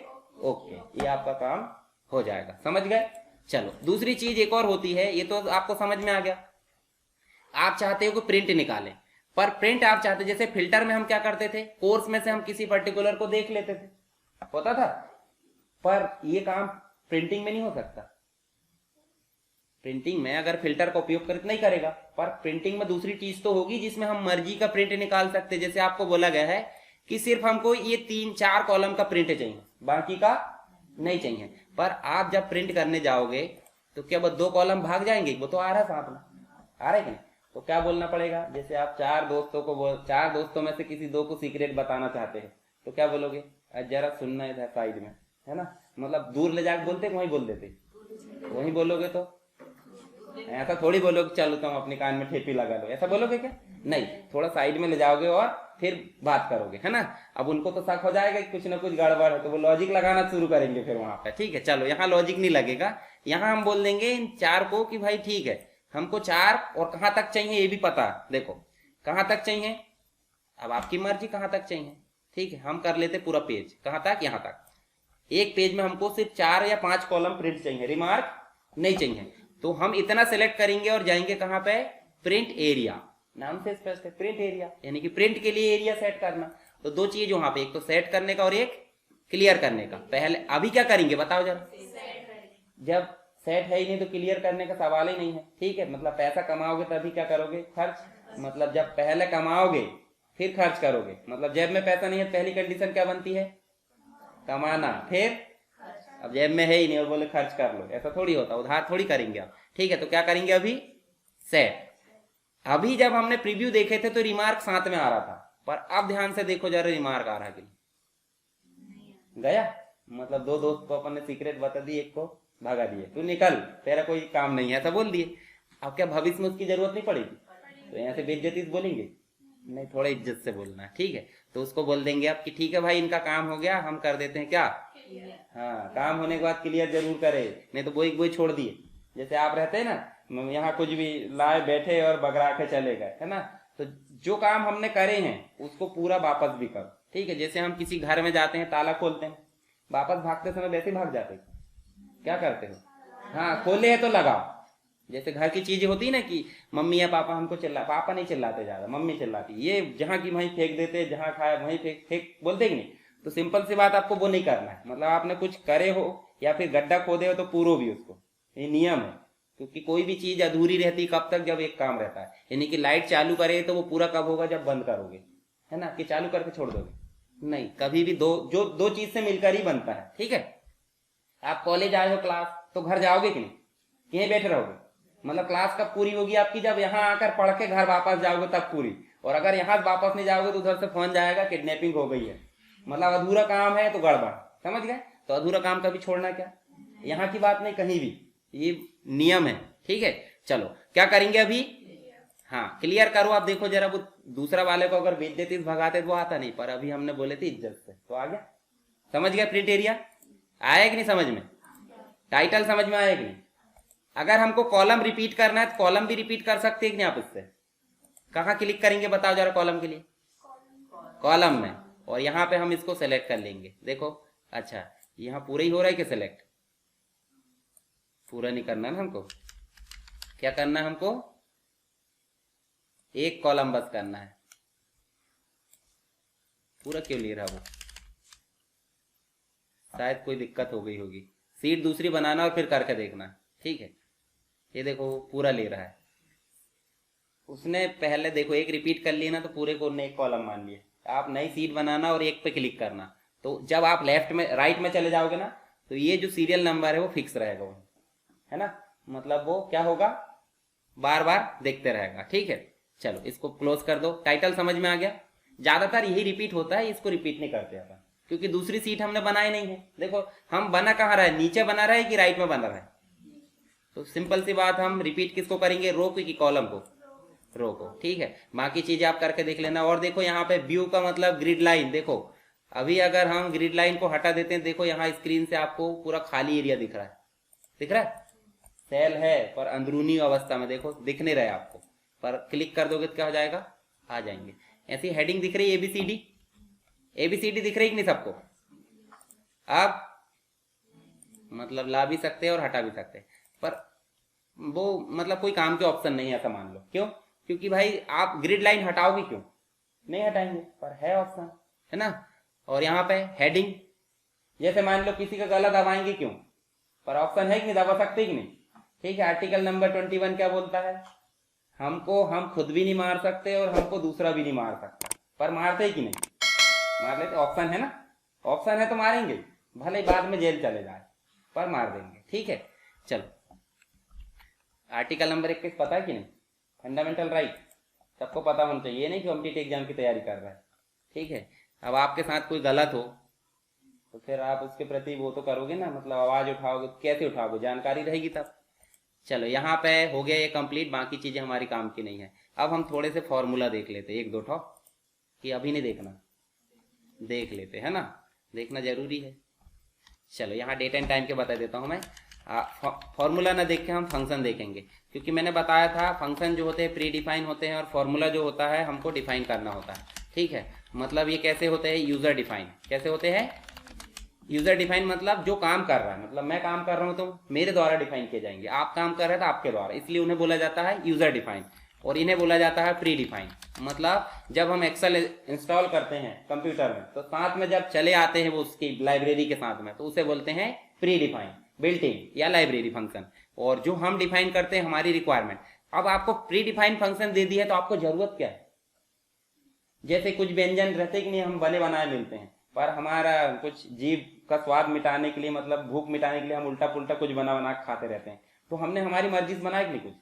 ओके, ये आपका काम हो जाएगा। समझ गए। चलो दूसरी चीज एक और होती है, ये तो आपको समझ में आ गया। आप चाहते हो कि प्रिंट निकालें, पर प्रिंट आप चाहते, जैसे फिल्टर में हम क्या करते थे, कोर्स में से हम किसी पर्टिकुलर को देख लेते थे, होता था, पर ये काम प्रिंटिंग में नहीं हो सकता। प्रिंटिंग में अगर फिल्टर का उपयोग कर नहीं करेगा, पर प्रिंटिंग में दूसरी चीज तो होगी जिसमें हम मर्जी का प्रिंट निकाल सकते। जैसे आपको बोला गया है कि सिर्फ हमको ये 3-4 कॉलम का प्रिंट चाहिए, बाकी का नहीं चाहिए, पर आप जब प्रिंट करने जाओगे तो क्या वो 2 कॉलम भाग जाएंगे, वो तो आ रहा है साथ में, आ रहा है कि, तो क्या बोलना पड़ेगा, जैसे आप 4 दोस्तों में से किसी 2 को सीक्रेट बताना चाहते हैं तो क्या बोलोगे, जरा सुनना इधर साइड में, है ना, मतलब दूर ले जाकर बोलते वहीं बोल देते, वहीं बोलोगे, तो ऐसा थोड़ी बोलोगे चलो तुम अपने कान में ठेपी लगा लो, ऐसा बोलोगे क्या, नहीं, थोड़ा साइड में ले जाओगे और फिर बात करोगे, है ना। अब उनको तो शक हो जाएगा कि कुछ ना कुछ गड़बड़ है, तो वो लॉजिक लगाना शुरू करेंगे फिर वहां पे। ठीक है, चलो यहाँ लॉजिक नहीं लगेगा, यहाँ हम बोल देंगे इन 4 को कि भाई ठीक है हमको 4 और कहाँ तक चाहिए ये भी पता, देखो कहाँ तक चाहिए, अब आपकी मर्जी कहाँ तक चाहिए। ठीक है, हम कर लेते पूरा पेज, कहाँ तक, यहाँ तक। एक पेज में हमको सिर्फ 4 या 5 कॉलम प्रिंट चाहिए, रिमार्क नहीं चाहिए, तो हम इतना सेलेक्ट करेंगे और जाएंगे कहाँ पे, प्रिंट एरिया, नाम से स्पष्ट है प्रिंट एरिया, यानी कि प्रिंट के लिए एरिया सेट करना। तो 2 चीज वहां पे, एक तो सेट करने का और एक क्लियर करने का। पहले अभी क्या करेंगे बताओ जरा, जब सेट है ही नहीं तो क्लियर करने का सवाल ही नहीं है। ठीक है, मतलब पैसा कमाओगे तभी क्या करोगे, खर्च, मतलब जब पहले कमाओगे फिर खर्च करोगे, मतलब जेब में पैसा नहीं है, पहली कंडीशन क्या बनती है, कमाना, फिर अब जेब में है ही नहीं और बोले खर्च कर लो, ऐसा थोड़ी होता, उधार थोड़ी करेंगे आप। ठीक है, तो क्या करेंगे अभी, सेट। अभी जब हमने प्रीव्यू देखे थे तो रिमार्क साथ में आ रहा था, पर अब ध्यान से देखो जरा रिमार्क आ रहा है कि गया, मतलब 2 दोस्त को अपन ने सीक्रेट बता दी, एक को भगा दिए, तू निकल तेरा कोई काम नहीं है, ऐसा बोल दिए। अब क्या भविष्य में उसकी जरूरत नहीं पड़ेगी, तो यहाँ से बेइज्जती बोलेंगे नहीं, थोड़ा इज्जत से बोलना, ठीक है। तो उसको बोल देंगे आप कि ठीक है भाई इनका काम हो गया, हम कर देते हैं क्या, हाँ, काम होने के बाद क्लियर जरूर करे, नहीं तो बोई छोड़ दिए। जैसे आप रहते हैं ना, यहाँ कुछ भी लाए बैठे और बगरा के चले गए, है ना, तो जो काम हमने करे हैं उसको पूरा वापस भी करो। ठीक है, जैसे हम किसी घर में जाते हैं, ताला खोलते हैं, वापस भागते समय वैसे भाग जाते, क्या करते हो, हाँ खोले है तो लगाओ। जैसे घर की चीजें होती है ना कि मम्मी या पापा हमको पापा नहीं चिल्लाते ज्यादा, मम्मी चिल्लाती, ये जहां की वहीं फेंक देते, जहां खाए वहीं फेंक बोलते कि नहीं। तो सिंपल सी बात, आपको वो नहीं करना है, मतलब आपने कुछ करे हो या फिर गड्ढा खोदे हो तो पूरो भी उसको, ये नियम है। क्योंकि कोई भी चीज अधूरी रहती कब तक, जब एक काम रहता है, यानी कि लाइट चालू करे तो वो पूरा कब होगा, जब बंद करोगे, है ना, कि चालू करके छोड़ दोगे, नहीं, कभी भी दो चीज से मिलकर ही बनता है। ठीक है, आप कॉलेज आए हो क्लास, तो घर जाओगे कि नहीं, यहीं बैठे रहोगे, मतलब क्लास कब पूरी होगी आपकी, जब यहाँ आकर पढ़ के घर वापस जाओगे तब पूरी। और अगर यहाँ वापस नहीं जाओगे तो उधर से फोन जाएगा किडनैपिंग हो गई है, मतलब अधूरा काम है तो गड़बड़, समझ गए। तो अधूरा काम कभी छोड़ना क्या, यहाँ की बात नहीं, कहीं भी ये नियम है, ठीक है। चलो क्या करेंगे अभी, हाँ क्लियर करो आप। देखो जरा, वो दूसरा वाले को अगर बेइज्जती से भगाते तो वो आता नहीं, पर अभी हमने बोले थे इज्जत से, तो आ गया। समझ गया क्राइटेरिया, आया कि नहीं समझ में, टाइटल समझ में आया कि नहीं। अगर हमको कॉलम रिपीट करना है तो कॉलम भी रिपीट कर सकते हैं कि नहीं आप इससे। कहाँ क्लिक करेंगे बताओ जरा कॉलम के लिए, कॉलम में, और यहाँ पे हम इसको सेलेक्ट कर लेंगे। देखो अच्छा यहाँ पूरा ही हो रहा है कि सेलेक्ट, पूरा नहीं करना ना हमको, क्या करना है हमको, एक कॉलम बस करना है। पूरा क्यों ले रहा वो, शायद कोई दिक्कत हो गई होगी। सीट दूसरी बनाना और फिर करके देखना, ठीक है। ये देखो पूरा ले रहा है, उसने पहले देखो एक रिपीट कर लिया ना तो पूरे को ने एक कॉलम मान लिया। आप नई सीट बनाना और एक पे क्लिक करना, तो जब आप लेफ्ट में राइट में चले जाओगे ना तो ये जो सीरियल नंबर है वो फिक्स रहेगा, वो है ना, मतलब वो क्या होगा, बार बार देखते रहेगा, ठीक है। चलो इसको क्लोज कर दो। टाइटल समझ में आ गया। ज्यादातर यही रिपीट होता है, इसको रिपीट नहीं करते अपन, क्योंकि दूसरी सीट हमने बनाई नहीं है। देखो हम बना कहाँ रहा है, नीचे बना रहा है कि राइट में बना रहा है। तो सिंपल सी बात, हम रिपीट किसको करेंगे, रो की कॉलम को, रो को, ठीक है। बाकी चीजें आप करके देख लेना। और देखो यहाँ पे व्यू का मतलब ग्रिड लाइन, देखो अभी अगर हम ग्रिड लाइन को हटा देते हैं, देखो यहाँ स्क्रीन से आपको पूरा खाली एरिया दिख रहा है, दिख रहा है, सेल है पर अंदरूनी अवस्था में देखो दिख नहीं रहा है आपको, पर क्लिक कर दोगे तो क्या हो जाएगा, आ जाएंगे। ऐसी हेडिंग दिख रही है एबीसीडी, एबीसीडी दिख रही है कि नहीं सबको। अब मतलब ला भी सकते हैं और हटा भी सकते हैं, पर वो मतलब कोई काम के ऑप्शन नहीं है ऐसा मान लो। क्यों, क्योंकि भाई आप ग्रिड लाइन हटाओगे क्यों, नहीं हटाएंगे, पर है ऑप्शन, है ना। और यहाँ पे हेडिंग, जैसे मान लो किसी का गला दबाएंगे क्यों, पर ऑप्शन है कि नहीं, दबा सकते कि नहीं, ठीक है। आर्टिकल नंबर 21 क्या बोलता है, हमको हम खुद भी नहीं मार सकते और हमको दूसरा भी नहीं मार सकता, पर मारते ही कि नहीं, मार लेते, ऑप्शन है ना, ऑप्शन है तो मारेंगे, भले ही बाद में जेल चले जाए पर मार देंगे, ठीक है। चलो आर्टिकल नंबर 21 पता है कि नहीं, फंडामेंटल राइट सबको पता होना चाहिए, ये नहीं कि कॉम्पिटिटिव एग्जाम की तैयारी कर रहा है, ठीक है। अब आपके साथ कोई गलत हो तो फिर आप उसके प्रति वो तो करोगे ना, मतलब आवाज उठाओगे, कैसे उठाओगे, जानकारी रहेगी तब। चलो यहाँ पे हो गया ये कंप्लीट, बाकी चीजें हमारी काम की नहीं है। अब हम थोड़े से फॉर्मूला देख लेते, एक दो ठो, कि अभी नहीं देखना, देख लेते, है ना, देखना जरूरी है। चलो यहाँ डेट एंड टाइम के बता देता हूँ मैं। फॉर्मूला ना देख के हम फंक्शन देखेंगे, क्योंकि मैंने बताया था फंक्शन जो होते हैं प्री डिफाइन होते हैं और फॉर्मूला जो होता है हमको डिफाइन करना होता है, ठीक है। मतलब ये कैसे होते हैं, यूजर डिफाइन, कैसे होते हैं, यूजर डिफाइन मतलब जो काम कर रहा है, मतलब मैं काम कर रहा हूं तो मेरे द्वारा डिफाइन किए जाएंगे, आप काम कर रहे हैं तो आपके द्वारा, इसलिए उन्हें बोला जाता है यूजर डिफाइन। और इन्हें बोला जाता है प्री डिफाइन। मतलब जब हम एक्सेल इंस्टॉल करते हैं कंप्यूटर में तो साथ में जब चले आते हैं वो उसकी लाइब्रेरी के साथ में, तो उसे बोलते हैं प्री डिफाइन, बिल्ट इन या लाइब्रेरी फंक्शन। और जो हम डिफाइन करते हैं हमारी रिक्वायरमेंट। अब आपको प्री डिफाइन फंक्शन दे दिया है तो आपको जरूरत क्या है, जैसे कुछ व्यंजन रहते कि नहीं हम बने बनाए मिलते हैं, पर हमारा कुछ जीभ का स्वाद मिटाने के लिए, मतलब भूख मिटाने के लिए हम उल्टा पुल्टा कुछ बना बना खाते रहते हैं, तो हमने हमारी मर्जी से बनाया कि नहीं कुछ,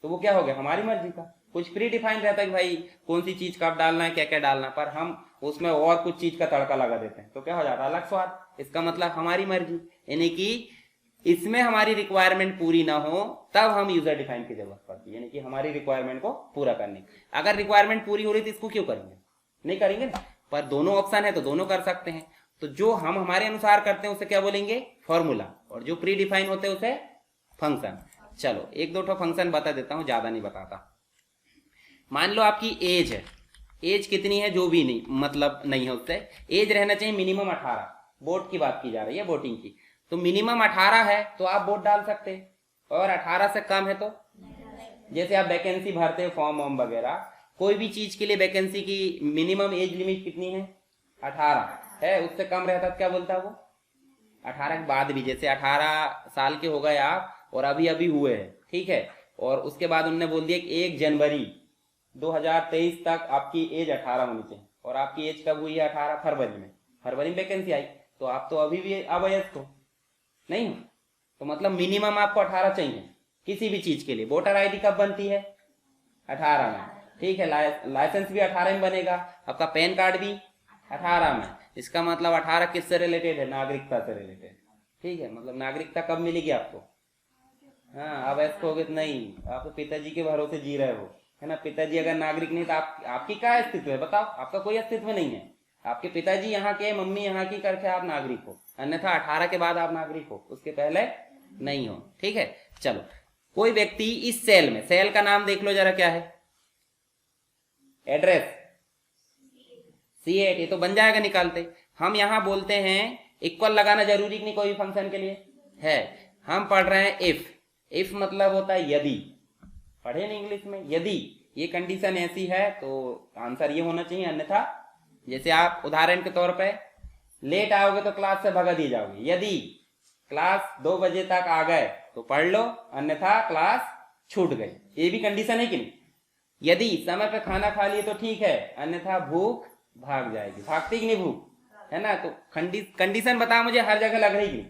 तो वो क्या हो गया, हमारी मर्जी का। कुछ प्री डिफाइन रहता है कि भाई कौन सी चीज कब डालना है, क्या क्या डालना, पर हम उसमें और कुछ चीज का तड़का लगा देते हैं, तो क्या हो जाता है, अलग स्वाद। इसका मतलब हमारी मर्जी, यानी कि इसमें हमारी रिक्वायरमेंट पूरी ना हो तब हम यूजर डिफाइन की जरूरत पड़ती है, यानी कि हमारी रिक्वायरमेंट को पूरा करने। अगर रिक्वायरमेंट पूरी हो रही तो इसको क्यों करेंगे, नहीं करेंगे ना, पर दोनों ऑप्शन है तो दोनों कर सकते हैं। तो जो हम हमारे अनुसार करते हैं उसे क्या बोलेंगे, फॉर्मूला, और जो प्री डिफाइन होते हैं उसे फंक्शन। चलो एक दो ठो फंक्शन बता देता हूं, ज्यादा नहीं बताता। मान लो आपकी एज है, एज कितनी है जो भी नहीं मतलब नहीं है, उससे एज रहना चाहिए मिनिमम 18। वोट की बात की जा रही है, वोटिंग की, तो मिनिमम 18 है तो आप वोट डाल सकते हैं, और 18 से कम है तो, जैसे आप वैकेंसी भरते हैं फॉर्म वॉर्म वगैरह, कोई भी चीज के लिए वैकेंसी की मिनिमम एज लिमिट कितनी है, 18 है, उससे कम रहता तो क्या बोलता है वो, 18 के बाद भी, जैसे 18 साल के हो गए आप और अभी अभी हुए हैं, ठीक है, और उसके बाद उन्होंने बोल दिया कि 1 जनवरी 2023 तक आपकी एज 18 होनी चाहिए, और आपकी एज कब हुई है, 18 फरवरी में, फरवरी में वैकेंसी आई, तो आप तो अभी भी अवयस्क हो नहीं हो, तो मतलब मिनिमम आपको 18 चाहिए किसी भी चीज के लिए। वोटर आईडी कब बनती है, 18 में, ठीक है। लाइसेंस भी 18 में बनेगा, आपका पैन कार्ड भी 18 में, इसका मतलब 18 किससे रिलेटेड है? नागरिकता से रिलेटेड। ठीक है, मतलब नागरिकता कब मिलेगी आपको? हाँ, अब ऐसा हो गया नहीं, आप तो पिताजी के भरोसे जी रहे हो, है ना। पिताजी अगर नागरिक नहीं तो आपकी क्या अस्तित्व है? बताओ, आपका कोई अस्तित्व नहीं है। आपके पिताजी यहाँ के, मम्मी यहाँ की करके आप नागरिक हो, अन्यथा 18 के बाद आप नागरिक हो, उसके पहले नहीं हो। ठीक है, चलो। कोई व्यक्ति इस सेल में, सेल का नाम देख लो जरा, क्या है? एड्रेस C8, ये तो बन जाएगा निकालते। हम यहां बोलते हैं इक्वल लगाना जरूरी नहीं कोई भी फंक्शन के लिए है। हम पढ़ रहे हैं इफ मतलब होता है यदि, पढ़े नहीं इंग्लिश में? यदि ये कंडीशन ऐसी है तो आंसर ये होना चाहिए, अन्यथा जैसे आप उदाहरण के तौर पे लेट आओगे तो क्लास से भगा दिए जाओगे। यदि क्लास 2 बजे तक आ गए तो पढ़ लो, अन्यथा क्लास छूट गई। ये भी कंडीशन है कि नहीं? यदि समय पे खाना खा लिए तो ठीक है, अन्यथा भूख भाग जाएगी। भागती कि नहीं भूख, है ना? तो कंडीशन बता मुझे, हर जगह लग रही है।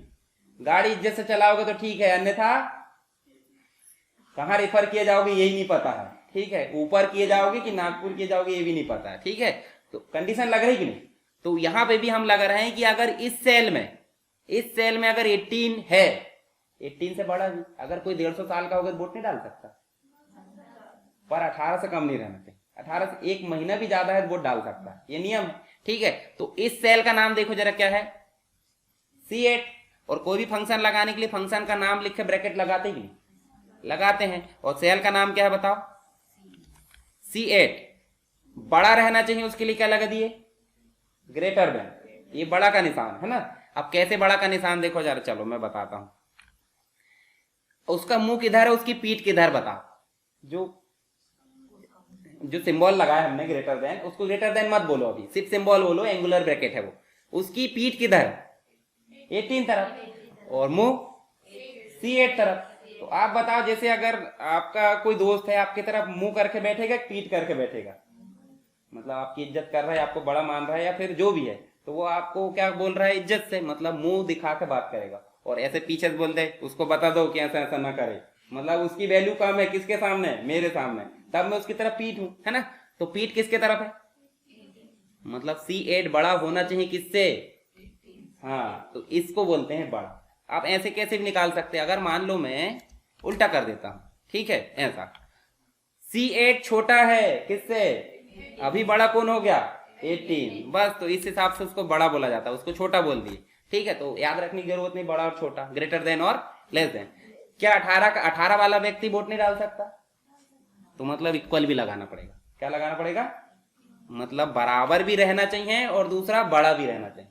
गाड़ी इज्जत से चलाओगे तो ठीक है, अन्यथा कहाँ रेफर किए जाओगे यही नहीं पता है। ठीक है, ऊपर किए जाओगे कि नागपुर किए जाओगे ये भी नहीं पता है। ठीक है, तो कंडीशन लग रही कि नहीं? तो यहां पे भी हम लगा रहे हैं कि अगर इस सेल में अगर 18 है, 18 से बड़ा भी, अगर कोई 150 साल का होगा तो वोट नहीं डाल सकता, पर 18 से कम नहीं रहना चाहिए। 18 से 1 महीना भी ज्यादा है तो वोट डाल सकता है, ये नियम है। ठीक है, तो इस सेल का नाम देखो जरा, क्या है? C8। और कोई भी फंक्शन लगाने के लिए फंक्शन का नाम लिख के ब्रैकेट लगाते ही नहीं, लगाते हैं। और सेल का नाम क्या है बताओ? C8। बड़ा रहना चाहिए, उसके लिए क्या लगा दिए? Greater than. ये बड़ा का निशान है ना। अब कैसे बड़ा का निशान देखो जरा, चलो मैं बताता हूं। उसका मुंह किधर है, उसकी पीठ किधर बताओ। जो सिंबल लगाया हमने ग्रेटर देन, उसको ग्रेटर देन मत बोलो, अभी सिर्फ सिंबल बोलो, एंगुलर ब्रैकेट है वो। उसकी पीठ किधर? 18 तरफ, और मुंह C8 तरफ। तो आप बताओ, जैसे अगर आपका कोई दोस्त है, आपकी तरफ मुंह करके बैठेगा, पीठ करके बैठेगा, मतलब आपकी इज्जत कर रहा है, आपको बड़ा मान रहा है, या फिर जो भी है, तो वो आपको क्या बोल रहा है? इज्जत से, मतलब मुंह दिखा के बात करेगा। और ऐसे पीछे से बोल दे, उसको बता दो कि ऐसा ऐसा ना करे, मतलब उसकी वैल्यू कम है। किसके सामने? मेरे सामने, तब मैं उसकी तरफ पीठ हूं, है ना। तो पीठ किसके तरफ है? मतलब C8 बड़ा होना चाहिए किससे? हाँ, तो इसको बोलते हैं बड़ा। आप ऐसे कैसे भी निकाल सकते हैं, अगर मान लो मैं उल्टा कर देता हूं, ठीक है, ऐसा C8 छोटा है किससे? अभी बड़ा कौन हो गया? 18। बस, तो इस हिसाब से उसको बड़ा बोला जाता है, उसको छोटा बोल दिए। ठीक है, तो याद रखने की जरूरत नहीं, बड़ा और छोटा, ग्रेटर देन और लेस देन। क्या 18 वाला व्यक्ति वोट नहीं डाल सकता? तो मतलब इक्वल भी लगाना पड़ेगा। क्या लगाना पड़ेगा? मतलब बराबर भी रहना चाहिए और दूसरा बड़ा भी रहना चाहिए।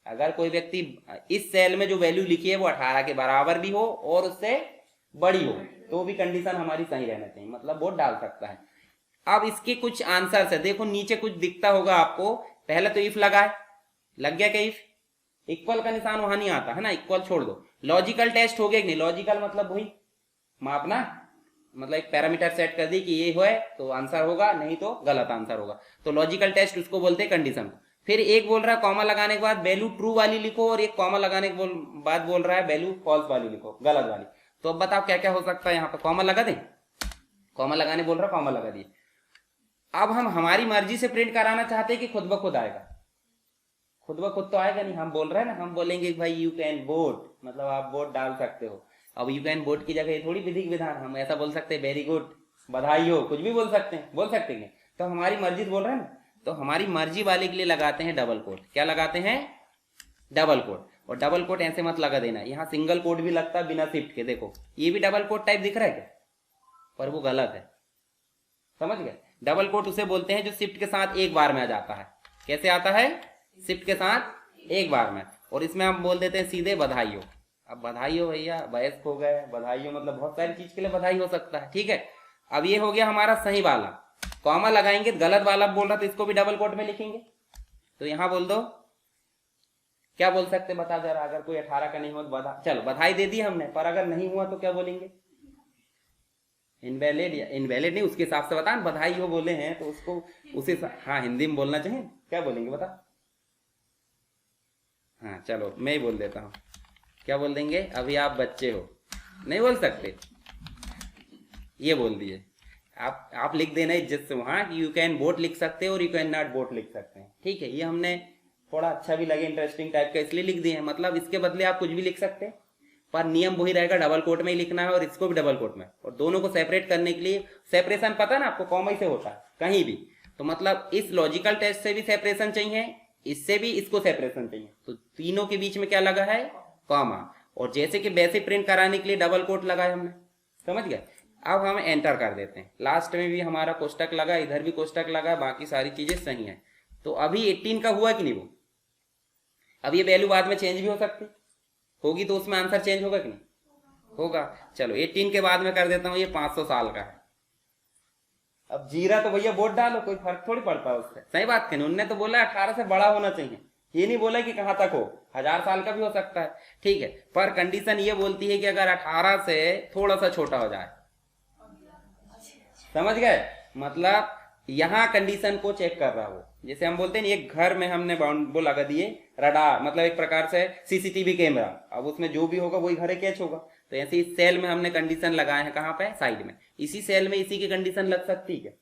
अगर कोई व्यक्ति इस सेल में जो वैल्यू लिखी है वो 18 के बराबर भी हो और उससे बड़ी हो, तो भी कंडीशन हमारी सही रहना चाहिए, मतलब वोट डाल सकता है। अब इसके कुछ आंसर है, देखो नीचे कुछ दिखता होगा आपको। पहले तो इफ लगा है, लग गया क्या इफ? इक्वल का निशान वहां नहीं आता है ना, इक्वल छोड़ दो। लॉजिकल टेस्ट हो गया कि नहीं? लॉजिकल मतलब वही मापना, मतलब एक पैरामीटर सेट कर दी कि ये है तो आंसर होगा, नहीं तो गलत आंसर होगा। तो लॉजिकल टेस्ट उसको बोलते हैं, कंडीशन को। फिर एक बोल रहा है कॉमा लगाने के बाद वैल्यू ट्रू वाली लिखो, और एक कॉमा लगाने के बाद बोल रहा है वैल्यू फॉल्स वाली लिखो, गलत वाली। तो अब बताओ क्या क्या हो सकता है यहाँ पे? कॉमा लगा दें? कॉमा लगाने बोल रहा, कॉमा लगा दिए। अब हम हमारी मर्जी से प्रिंट कराना चाहते हैं कि खुद ब खुद आएगा? खुद ब खुद तो आएगा नहीं, हम बोल रहे हैं ना, हम बोलेंगे भाई यू कैन वोट, मतलब आप वोट डाल सकते हो। अब यू कैन वोट की जगह थोड़ी विधिक विधान, हम ऐसा बोल सकते हैं वेरी गुड, बधाई हो, कुछ भी बोल सकते हैं, बोल सकते हैं। तो हमारी मर्जी बोल रहे हैं ना, तो हमारी मर्जी वाले के लिए लगाते हैं डबल कोट। क्या लगाते हैं? Double quote. और डबल कोट ऐसे मत लगा देना, यहाँ सिंगल कोट भी लगता है बिना शिफ्ट के। देखो ये भी डबल कोट टाइप दिख रहा है क्या? पर वो गलत है, समझ गए? डबल कोट उसे बोलते हैं जो शिफ्ट के साथ एक बार में आ जाता है। कैसे आता है? शिफ्ट के साथ एक बार में। और इसमें हम बोल देते हैं सीधे बधाई हो। अब बधाई हो भैया, वयस्क हो गए, बधाई हो, मतलब बहुत सारी चीज के लिए बधाई हो सकता है। ठीक है, अब ये हो गया हमारा सही वाला। कॉमा लगाएंगे, गलत वाला बोल रहा तो इसको भी डबल कोट में लिखेंगे। तो यहां बोल दो, क्या बोल सकते बता जरा, अगर कोई 18 का नहीं हुआ, चलो बधाई दे दी हमने, पर अगर नहीं हुआ तो क्या बोलेंगे? इनवैलिड, या इनवैलिड नहीं, उसके हिसाब से बता, बधाई हो बोले हैं तो उसको उसे, हाँ हिंदी में बोलना चाहिए। क्या बोलेंगे बता? हाँ चलो मैं ही बोल देता हूँ, क्या बोल देंगे? अभी आप बच्चे हो, नहीं बोल सकते, ये बोल दिए। आप लिख देना इज्जत से वहां कि यू कैन वोट लिख सकते हैं और यू कैन नॉट वोट लिख सकते हैं। ठीक है, ये हमने थोड़ा अच्छा भी लगे, इंटरेस्टिंग टाइप का, इसलिए लिख दिए हैं। मतलब इसके बदले आप कुछ भी लिख सकते हैं, पर नियम वही रहेगा, डबल कोट में ही लिखना है और इसको भी डबल कोट में। और दोनों को सेपरेट करने के लिए, सेपरेशन पता है ना आपको, कॉमा से होता है कहीं भी। तो मतलब इस लॉजिकल टेस्ट से भी सेपरेशन चाहिए, इससे भी इसको सेपरेशन चाहिए, तो तीनों के बीच में क्या लगा है, कॉमा। और जैसे कि बेसिक प्रिंट कराने के लिए डबल कोट लगाए हमने, समझ गए। अब हम एंटर कर देते हैं, लास्ट में भी हमारा कोष्टक लगा, इधर भी कोष्टक लगा, बाकी सारी चीजें सही है। तो अभी 18 का हुआ कि नहीं वो, अब ये वैल्यू बाद में चेंज भी हो सकती होगी, तो उसमें आंसर चेंज होगा कि नहीं होगा। चलो 18 के बाद में कर देता हूं, ये 500 साल का है। अब जीरा तो भैया वोट डालो, कोई फर्क थोड़ी पड़ता है उससे, सही बात कहीं। उनने तो बोला 18 से बड़ा होना चाहिए, ये नहीं बोला कि कहां तक हो, 1000 साल का भी हो सकता है, ठीक है। पर कंडीशन ये बोलती है कि अगर 18 से थोड़ा सा छोटा हो जाए, समझ गए। मतलब यहाँ कंडीशन को चेक कर रहा हो, जैसे हम बोलते हैं एक घर में हमने वो लगा दिए रडार, मतलब एक प्रकार से सीसीटीवी कैमरा, अब उसमें जो भी होगा वही घरे कैच होगा। तो ऐसे इस सेल में हमने कंडीशन लगाए हैं, कहाँ पे, साइड में। इसी सेल में इसी की कंडीशन लग सकती है,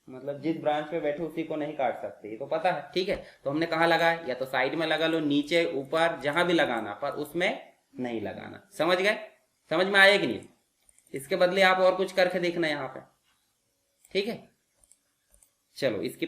मतलब जिस ब्रांच पे बैठे उसी को नहीं काट सकते, ये तो पता है, ठीक है। तो हमने कहाँ लगाया, या तो साइड में लगा लो, नीचे, ऊपर, जहां भी लगाना, पर उसमें नहीं लगाना। समझ गए, समझ में आया कि नहीं। इसके बदले आप और कुछ करके देखना यहाँ पे, ठीक है। चलो इसकी